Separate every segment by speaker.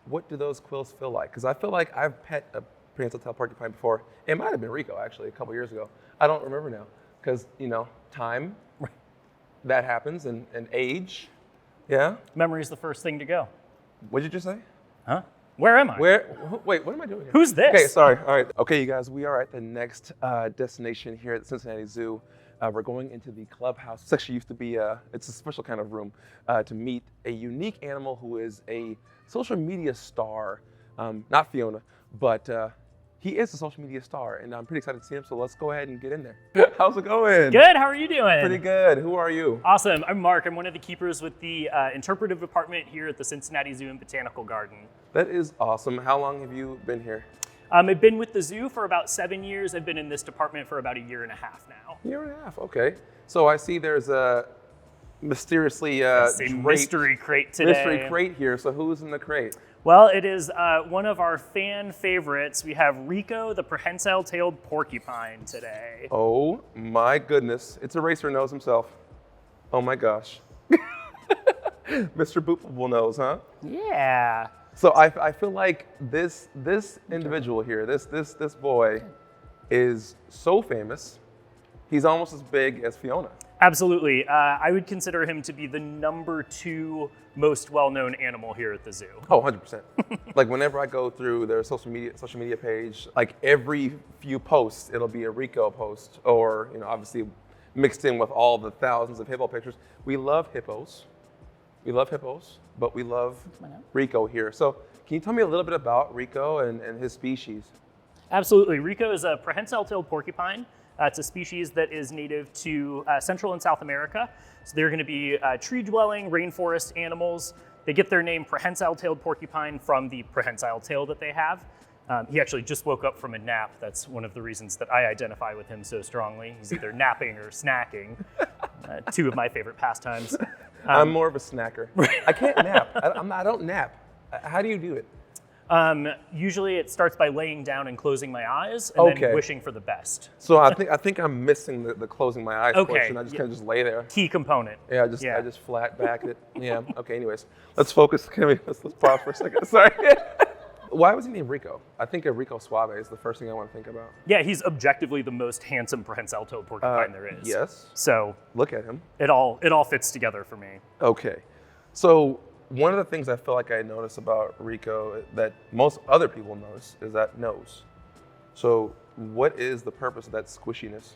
Speaker 1: what do those quills feel like? Because I feel like I've pet a prehensile-tailed porcupine before. It might have been Rico, actually, a couple years ago. I don't remember now, because, time, that happens, and age, yeah?
Speaker 2: Memory's the first thing to go.
Speaker 1: What did you just say?
Speaker 2: Huh? Where am I?
Speaker 1: Wait, what am I doing here?
Speaker 2: Who's this?
Speaker 1: Okay, sorry, all right. Okay, you guys, we are at the next destination here at the Cincinnati Zoo. We're going into the clubhouse. This actually used to be, it's a special kind of room to meet a unique animal who is a social media star. Not Fiona, but he is a social media star, and I'm pretty excited to see him, so let's go ahead and get in there. How's it going?
Speaker 2: Good, how are you doing?
Speaker 1: Pretty good. Who are you?
Speaker 2: Awesome, I'm Mark. I'm one of the keepers with the interpretive department here at the Cincinnati Zoo and Botanical Garden.
Speaker 1: That is awesome. How long have you been here?
Speaker 2: I've been with the zoo for about 7 years. I've been in this department for about 1.5 years now.
Speaker 1: Year and a half, okay. So I see there's a mysteriously
Speaker 2: mystery crate today.
Speaker 1: Mystery crate here, so who's in the crate?
Speaker 2: Well, it is one of our fan favorites. We have Rico, the prehensile-tailed porcupine today.
Speaker 1: Oh my goodness. It's a racer nose himself. Oh my gosh. Mr. Boopable Nose, huh?
Speaker 2: Yeah.
Speaker 1: So I feel like this individual here, this boy is so famous. He's almost as big as Fiona.
Speaker 2: Absolutely. I would consider him to be the #2 most well-known animal here at the zoo.
Speaker 1: Oh, 100%. Like whenever I go through their social media page, like every few posts, it'll be a Rico post, or obviously mixed in with all the thousands of hippo pictures. We love hippos. We love hippos, but we love Rico here. So can you tell me a little bit about Rico and his species?
Speaker 2: Absolutely. Rico is a prehensile-tailed porcupine. It's a species that is native to Central and South America. So they're going to be tree-dwelling rainforest animals. They get their name prehensile-tailed porcupine from the prehensile tail that they have. He actually just woke up from a nap. That's one of the reasons that I identify with him so strongly. He's either napping or snacking, two of my favorite pastimes.
Speaker 1: I'm more of a snacker. I can't nap. I don't nap. How do you do it?
Speaker 2: Usually it starts by laying down and closing my eyes and then wishing for the best.
Speaker 1: So I think I'm missing the closing my eyes portion. I just kind of just lay there.
Speaker 2: Key component.
Speaker 1: Yeah, I just flat back it. Yeah. Okay. Anyways, let's focus. Let's pause for a second. Sorry. Why was he named Rico? I think of Rico Suave is the first thing I want to think about.
Speaker 2: Yeah, he's objectively the most handsome prehensile-tailed porcupine there is.
Speaker 1: Yes.
Speaker 2: So
Speaker 1: look at him.
Speaker 2: It all fits together for me.
Speaker 1: Okay. So one of the things I feel like I notice about Rico that most other people notice is that nose. So what is the purpose of that squishiness?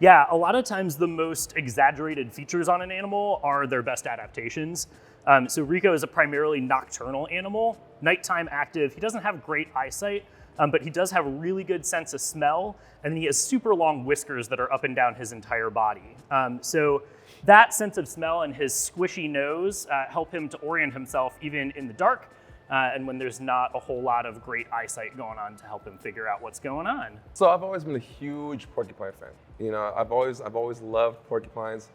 Speaker 2: Yeah, a lot of times the most exaggerated features on an animal are their best adaptations. So Rico is a primarily nocturnal animal, nighttime active. He doesn't have great eyesight, but he does have a really good sense of smell, and he has super long whiskers that are up and down his entire body. So that sense of smell and his squishy nose help him to orient himself even in the dark, and when there's not a whole lot of great eyesight going on to help him figure out what's going on.
Speaker 1: So I've always been a huge porcupine fan. I've always loved porcupines.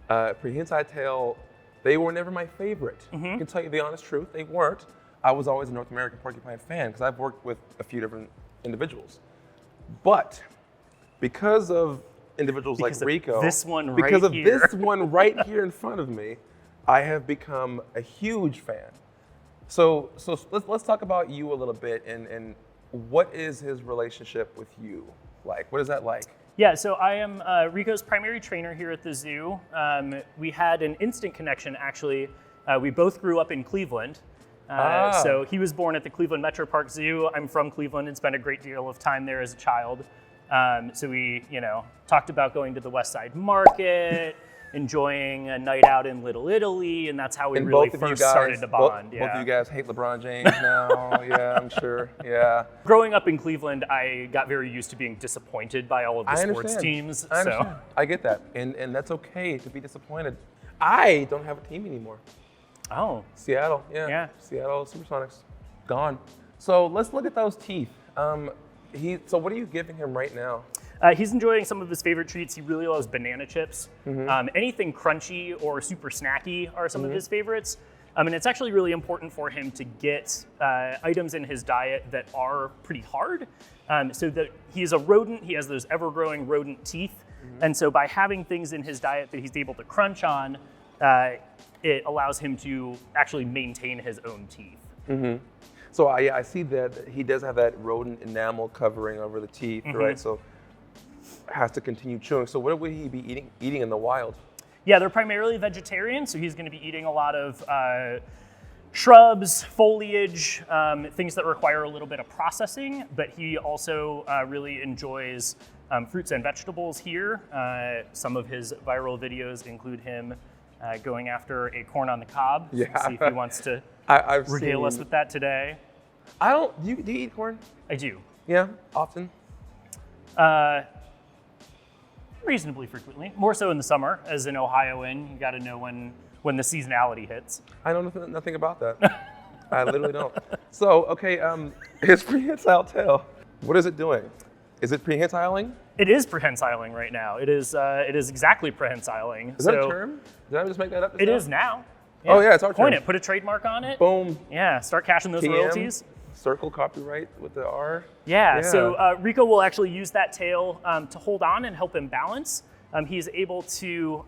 Speaker 1: Prehensile-tailed, they were never my favorite. I can tell you the honest truth, they weren't. I was always a North American porcupine fan because I've worked with a few different individuals. But because of individuals like Rico,
Speaker 2: this one
Speaker 1: right here in front of me, I have become a huge fan. So let's talk about you a little bit and what is his relationship with you like? What is that like?
Speaker 2: Yeah, so I am Rico's primary trainer here at the zoo. We had an instant connection, actually. We both grew up in Cleveland. So he was born at the Cleveland Metro Park Zoo. I'm from Cleveland and spent a great deal of time there as a child. So we, talked about going to the West Side Market, enjoying a night out in Little Italy, and that's how we really first started to bond.
Speaker 1: Both of you guys hate LeBron James now. Yeah, I'm sure. Yeah.
Speaker 2: Growing up in Cleveland, I got very used to being disappointed by all of the sports teams.
Speaker 1: I understand. I get that, and that's okay to be disappointed. I don't have a team anymore.
Speaker 2: Oh.
Speaker 1: Seattle, yeah. Seattle Supersonics, gone. So let's look at those teeth. So what are you giving him right now?
Speaker 2: He's enjoying some of his favorite treats. He really loves banana chips. Anything crunchy or super snacky are some of his favorites. And it's actually really important for him to get items in his diet that are pretty hard. So that he is a rodent, he has those ever-growing rodent teeth. And so by having things in his diet that he's able to crunch on, it allows him to actually maintain his own teeth.
Speaker 1: So I see that he does have that rodent enamel covering over the teeth, right? So has to continue chewing. So what would he be eating in the wild?
Speaker 2: Yeah, they're primarily vegetarian, so he's going to be eating a lot of shrubs, foliage, things that require a little bit of processing, but he also really enjoys fruits and vegetables here. Some of his viral videos include him going after a corn on the cob. So
Speaker 1: Yeah.
Speaker 2: see if he wants to
Speaker 1: I've
Speaker 2: regale us
Speaker 1: seen,
Speaker 2: with that today.
Speaker 1: I don't, do you eat corn?
Speaker 2: I do.
Speaker 1: Yeah, often?
Speaker 2: Reasonably frequently, more so in the summer. As an Ohioan, you got to know when the seasonality hits.
Speaker 1: I know nothing about that. I literally don't. So, okay, his prehensile tail, what is it doing? Is it prehensiling?
Speaker 2: It is prehensiling right now. It is exactly prehensiling.
Speaker 1: Is that a term? Did I just make that up?
Speaker 2: It is now.
Speaker 1: Oh yeah, it's our
Speaker 2: Coin
Speaker 1: term.
Speaker 2: it, put a trademark on it.
Speaker 1: Boom.
Speaker 2: Yeah, start cashing those
Speaker 1: TM,
Speaker 2: royalties.
Speaker 1: Circle copyright with the R.
Speaker 2: Yeah, so Rico will actually use that tail to hold on and help him balance. He's able to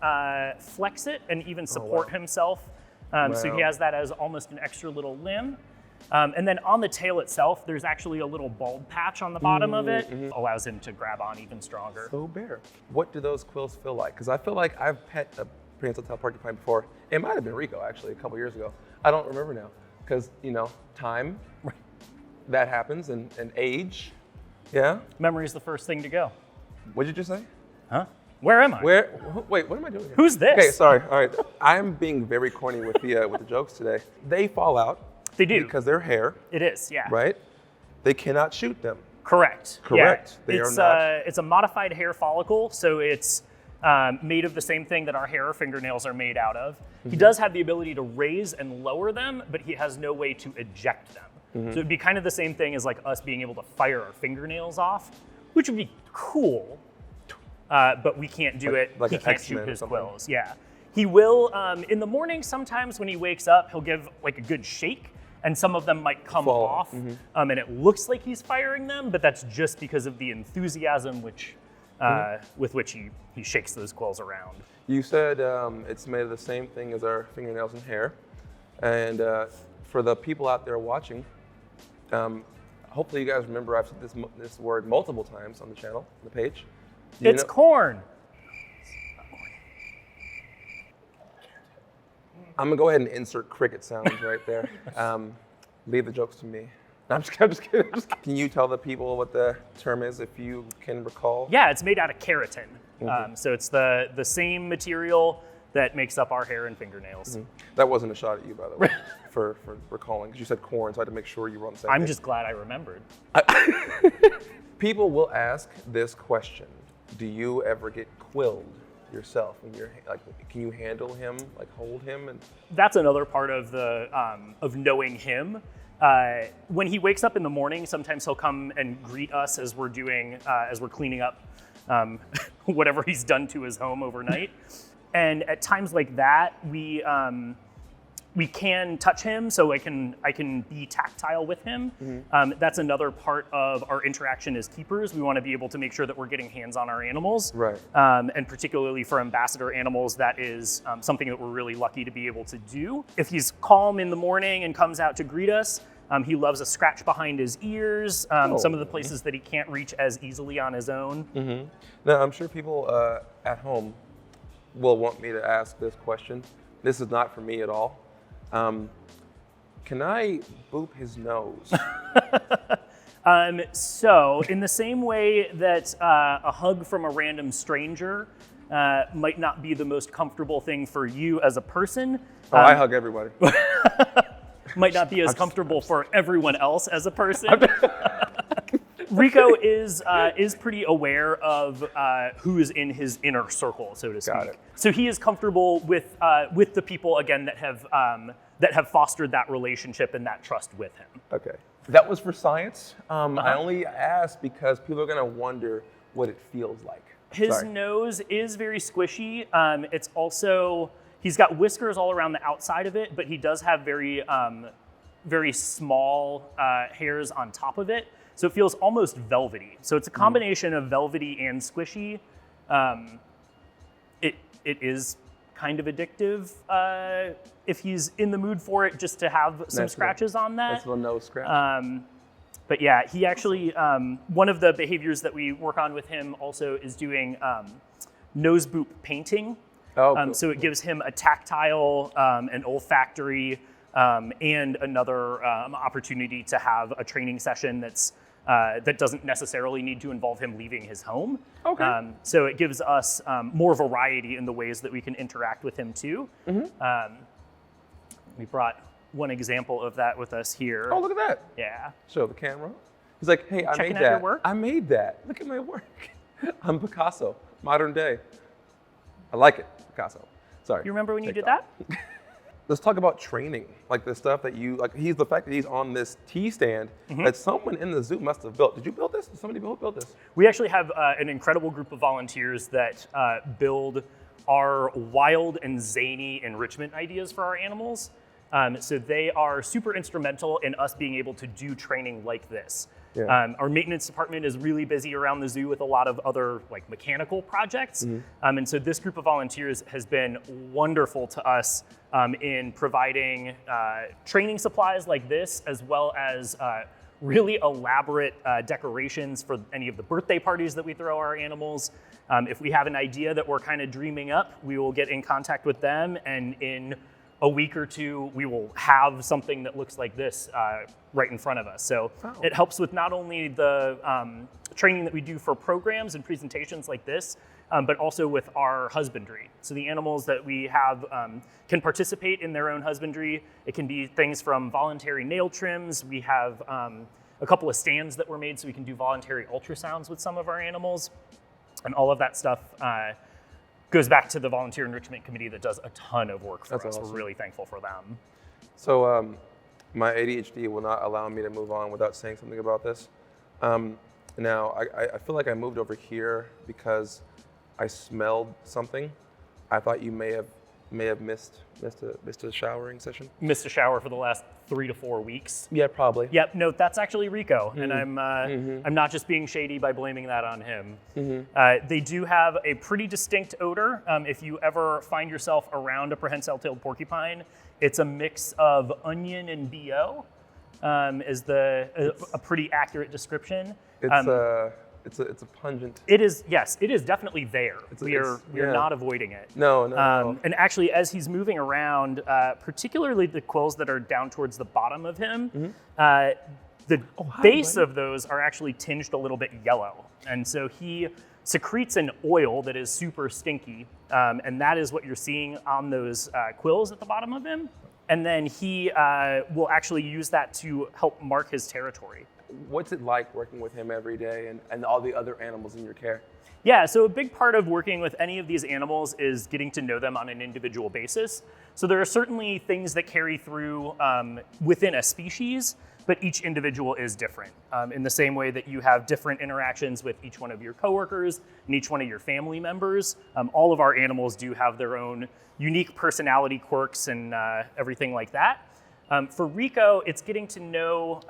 Speaker 2: flex it and even support himself. So he has that as almost an extra little limb. And then on the tail itself, there's actually a little bulb patch on the bottom of it. Allows him to grab on even stronger.
Speaker 1: So bare. What do those quills feel like? Because I feel like I've pet a prehensile-tailed porcupine before. It might have been Rico actually a couple years ago. I don't remember now. Because, time, that happens, and age. Yeah?
Speaker 2: Memory is the first thing to go.
Speaker 1: What did you just say?
Speaker 2: Huh? Where am I?
Speaker 1: Wait, what am I doing here?
Speaker 2: Who's this?
Speaker 1: Okay, sorry. All right. I'm being very corny with the jokes today. They fall out.
Speaker 2: They do.
Speaker 1: Because they're hair.
Speaker 2: It is, yeah.
Speaker 1: Right? They cannot shoot them.
Speaker 2: Correct.
Speaker 1: Correct.
Speaker 2: Yeah. It's a modified hair follicle, so it's made of the same thing that our hair or fingernails are made out of. He does have the ability to raise and lower them, but he has no way to eject them. So it'd be kind of the same thing as like us being able to fire our fingernails off, which would be cool, but we can't do it.
Speaker 1: Like
Speaker 2: he
Speaker 1: an
Speaker 2: can't
Speaker 1: X-Men
Speaker 2: shoot
Speaker 1: or
Speaker 2: his
Speaker 1: something.
Speaker 2: quills. Yeah. He will, in the morning, sometimes when he wakes up, he'll give like a good shake, and some of them might come
Speaker 1: Fall.
Speaker 2: off, and it looks like he's firing them, but that's just because of the enthusiasm with which he shakes those quills around.
Speaker 1: You said it's made of the same thing as our fingernails and hair. And for the people out there watching, hopefully you guys remember I've said this word multiple times on the channel, the page.
Speaker 2: It's corn.
Speaker 1: I'm gonna go ahead and insert cricket sounds right there. Leave the jokes to me. No, I'm just kidding. Can you tell the people what the term is if you can recall?
Speaker 2: Yeah, it's made out of keratin. So it's the same material that makes up our hair and fingernails.
Speaker 1: That wasn't a shot at you, by the way, for recalling, because you said corn, so I had to make sure you were on the same page.
Speaker 2: I'm just glad I remembered.
Speaker 1: People will ask this question: do you ever get quilled yourself when you're can you handle him, hold him? And
Speaker 2: that's another part of the of knowing him. When he wakes up in the morning, sometimes he'll come and greet us as we're cleaning up whatever he's done to his home overnight. And at times like that, we can touch him, so I can be tactile with him. That's another part of our interaction as keepers. We want to be able to make sure that we're getting hands on our animals.
Speaker 1: Right.
Speaker 2: And particularly for ambassador animals, that is something that we're really lucky to be able to do. If he's calm in the morning and comes out to greet us, he loves a scratch behind his ears, some of the places that he can't reach as easily on his own.
Speaker 1: Now, I'm sure people at home will want me to ask this question. This is not for me at all. Can I boop his nose?
Speaker 2: So in the same way that a hug from a random stranger might not be the most comfortable thing for you as a person.
Speaker 1: I hug everybody.
Speaker 2: Might not be as comfortable for everyone else as a person. Rico is pretty aware of who is in his inner circle, so to speak.
Speaker 1: Got it.
Speaker 2: So he is comfortable with the people again that have fostered that relationship and that trust with him.
Speaker 1: Okay, that was for science. I only asked because people are gonna wonder what it feels like.
Speaker 2: His nose is very squishy. It's also, he's got whiskers all around the outside of it, but he does have very small hairs on top of it. So it feels almost velvety. So it's a combination of velvety and squishy. It is kind of addictive if he's in the mood for it, just to have some scratches on that.
Speaker 1: Nice little nose scratch.
Speaker 2: But yeah, he actually, one of the behaviors that we work on with him also is doing nose boop painting.
Speaker 1: Oh, cool.
Speaker 2: So it gives him a tactile, an olfactory, and another opportunity to have a training session that doesn't necessarily need to involve him leaving his home.
Speaker 1: Okay.
Speaker 2: So it gives us more variety in the ways that we can interact with him too. We brought one example of that with us here.
Speaker 1: Oh, look at that.
Speaker 2: Yeah.
Speaker 1: Show the camera. He's like, hey, I
Speaker 2: Checking
Speaker 1: made
Speaker 2: out
Speaker 1: that.
Speaker 2: your work?
Speaker 1: I made that. Look at my work. I'm Picasso, modern day. I like it, Picasso. Sorry.
Speaker 2: You remember when you did
Speaker 1: TikTok.
Speaker 2: that?
Speaker 1: Let's talk about training, like the stuff that you, like the fact that he's on this T stand that someone in the zoo must have built. Did you build this? Did somebody build this?
Speaker 2: We actually have an incredible group of volunteers that build our wild and zany enrichment ideas for our animals. So they are super instrumental in us being able to do training like this.
Speaker 1: Yeah.
Speaker 2: Our maintenance department is really busy around the zoo with a lot of other like mechanical projects. And so this group of volunteers has been wonderful to us in providing training supplies like this, as well as really elaborate decorations for any of the birthday parties that we throw our animals. If we have an idea that we're kind of dreaming up, we will get in contact with them, and in a week or two, we will have something that looks like this right in front of us. So it helps with not only the training that we do for programs and presentations like this, but also with our husbandry. So the animals that we have can participate in their own husbandry. It can be things from voluntary nail trims. We have a couple of stands that were made so we can do voluntary ultrasounds with some of our animals. And all of that stuff goes back to the Volunteer Enrichment Committee that does a ton of work for us.
Speaker 1: Awesome.
Speaker 2: We're really thankful for them.
Speaker 1: So my ADHD will not allow me to move on without saying something about this. Now, I feel like I moved over here because I smelled something. I thought you may have missed a showering session.
Speaker 2: Missed a shower for the last 3 to 4 weeks.
Speaker 1: Yeah, probably.
Speaker 2: Yep, no, that's actually Rico, and I'm not just being shady by blaming that on him. They do have a pretty distinct odor. If you ever find yourself around a prehensile-tailed porcupine, it's a mix of onion and BO, is a pretty accurate description.
Speaker 1: It's a pungent.
Speaker 2: It is, yes, it is definitely there. We are not avoiding it.
Speaker 1: No.
Speaker 2: And actually, as he's moving around, particularly the quills that are down towards the bottom of him, the base of those are actually tinged a little bit yellow. And so he secretes an oil that is super stinky, and that is what you're seeing on those quills at the bottom of him. And then he will actually use that to help mark his territory.
Speaker 1: What's it like working with him every day and all the other animals in your care?
Speaker 2: Yeah, so a big part of working with any of these animals is getting to know them on an individual basis. So there are certainly things that carry through within a species, but each individual is different. In the same way that you have different interactions with each one of your coworkers and each one of your family members, all of our animals do have their own unique personality quirks and everything like that. For Rico, it's getting to know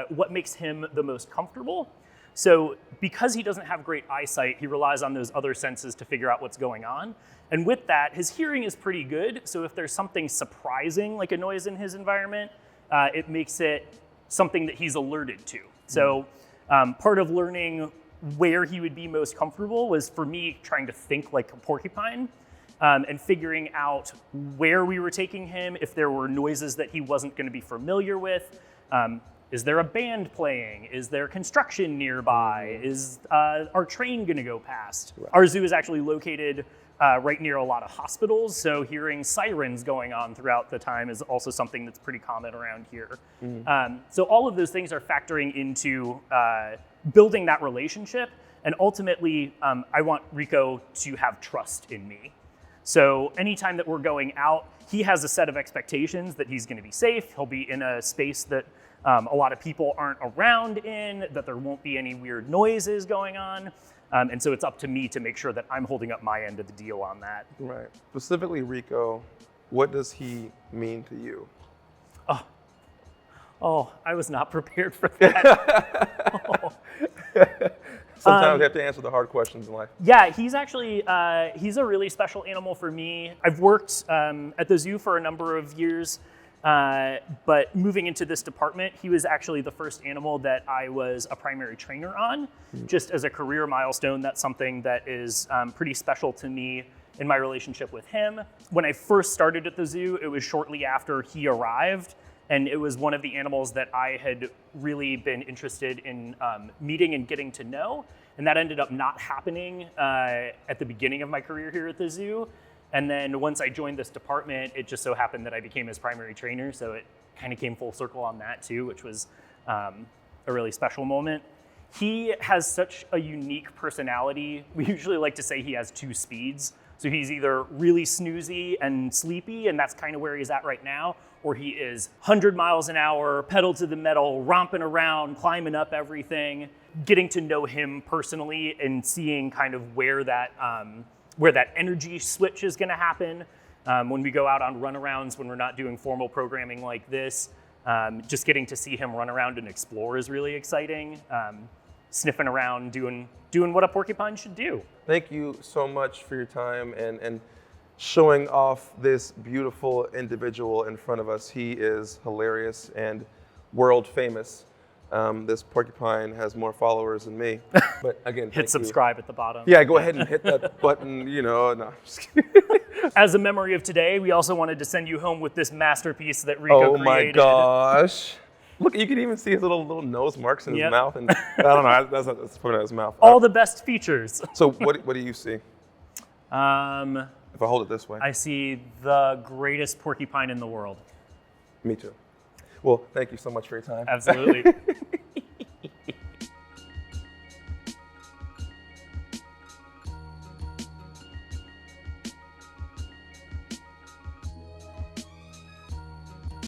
Speaker 2: what makes him the most comfortable. So because he doesn't have great eyesight, he relies on those other senses to figure out what's going on. And with that, his hearing is pretty good. So if there's something surprising, like a noise in his environment, it makes it something that he's alerted to. So part of learning where he would be most comfortable was for me trying to think like a porcupine. And figuring out where we were taking him, if there were noises that he wasn't going to be familiar with. Is there a band playing? Is there construction nearby? Is our train going to go past? Right. Our zoo is actually located right near a lot of hospitals, so hearing sirens going on throughout the time is also something that's pretty common around here. So all of those things are factoring into building that relationship, and ultimately, I want Rico to have trust in me. So anytime that we're going out, he has a set of expectations that he's going to be safe. He'll be in a space that a lot of people aren't around in, that there won't be any weird noises going on. And so it's up to me to make sure that I'm holding up my end of the deal on that.
Speaker 1: Right. Specifically, Rico, what does he mean to you?
Speaker 2: Oh, I was not prepared for that.
Speaker 1: Sometimes you have to answer the hard questions in life.
Speaker 2: Yeah, he's actually, he's a really special animal for me. I've worked at the zoo for a number of years, but moving into this department, he was actually the first animal that I was a primary trainer on. Just as a career milestone, that's something that is pretty special to me in my relationship with him. When I first started at the zoo, it was shortly after he arrived, and it was one of the animals that I had really been interested in meeting and getting to know, and that ended up not happening at the beginning of my career here at the zoo. And then once I joined this department, it just so happened that I became his primary trainer, so it kind of came full circle on that too, which was a really special moment. He has such a unique personality. We usually like to say he has two speeds. So he's either really snoozy and sleepy, and that's kind of where he's at right now, or he is 100 miles an hour, pedal to the metal, romping around, climbing up everything. Getting to know him personally and seeing kind of where that energy switch is gonna happen when we go out on runarounds, when we're not doing formal programming like this. Just getting to see him run around and explore is really exciting. Sniffing around, doing what a porcupine should do.
Speaker 1: Thank you so much for your time and showing off this beautiful individual in front of us. He is hilarious and world famous. This porcupine has more followers than me. But again,
Speaker 2: Hit subscribe at the bottom.
Speaker 1: Yeah, go ahead and hit that button, no, I'm just kidding.
Speaker 2: As a memory of today, we also wanted to send you home with this masterpiece that Rico created.
Speaker 1: Oh my gosh. Look, you can even see his little nose marks in his mouth. And I don't know, that's putting in his mouth.
Speaker 2: All the best features.
Speaker 1: So what do you see? If
Speaker 2: Um,
Speaker 1: I hold it this way.
Speaker 2: I see the greatest porcupine in the world.
Speaker 1: Me too. Well, thank you so much for your time.
Speaker 2: Absolutely.